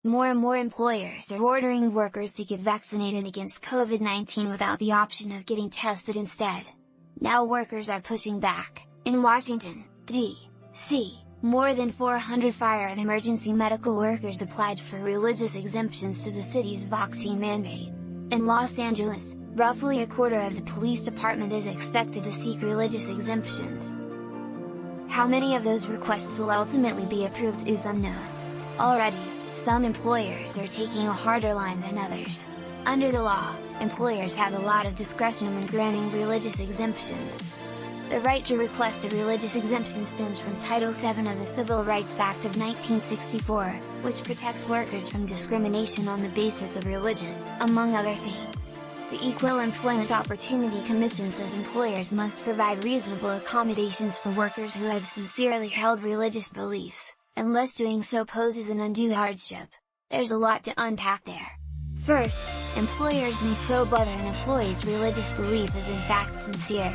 More and more employers are ordering workers to get vaccinated against COVID-19 without the option of getting tested instead. Now workers are pushing back. In Washington, D.C., more than 400 fire and emergency medical workers applied for religious exemptions to the city's vaccine mandate. In Los Angeles, roughly a quarter of the police department is expected to seek religious exemptions. How many of those requests will ultimately be approved is unknown. Already, some employers are taking a harder line than others. Under the law, employers have a lot of discretion when granting religious exemptions. The right to request a religious exemption stems from Title VII of the Civil Rights Act of 1964, which protects workers from discrimination on the basis of religion, among other things. The Equal Employment Opportunity Commission says employers must provide reasonable accommodations for workers who have sincerely held religious beliefs, unless doing so poses an undue hardship. There's a lot to unpack there. First, employers may probe whether an employee's religious belief is in fact sincere.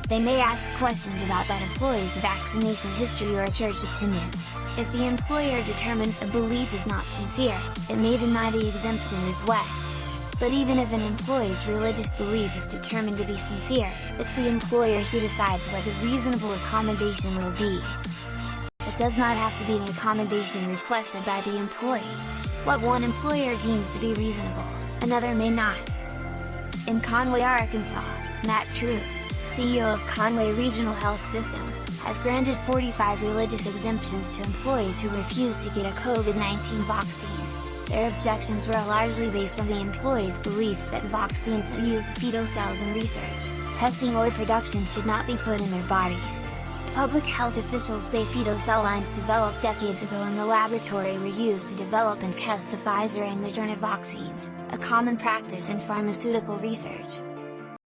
They may ask questions about that employee's vaccination history or church attendance. If the employer determines the belief is not sincere, it may deny the exemption request. But even if an employee's religious belief is determined to be sincere, it's the employer who decides what the reasonable accommodation will be. It does not have to be an accommodation requested by the employee. What one employer deems to be reasonable, another may not. In Conway, Arkansas, Troup, CEO of Conway Regional Health System, has granted 45 religious exemptions to employees who refuse to get a COVID-19 vaccine. Their objections were largely based on the employees' beliefs that vaccines that use fetal cells in research, testing or production should not be put in their bodies. Public health officials say fetal cell lines developed decades ago in the laboratory were used to develop and test the Pfizer and Moderna vaccines, a common practice in pharmaceutical research.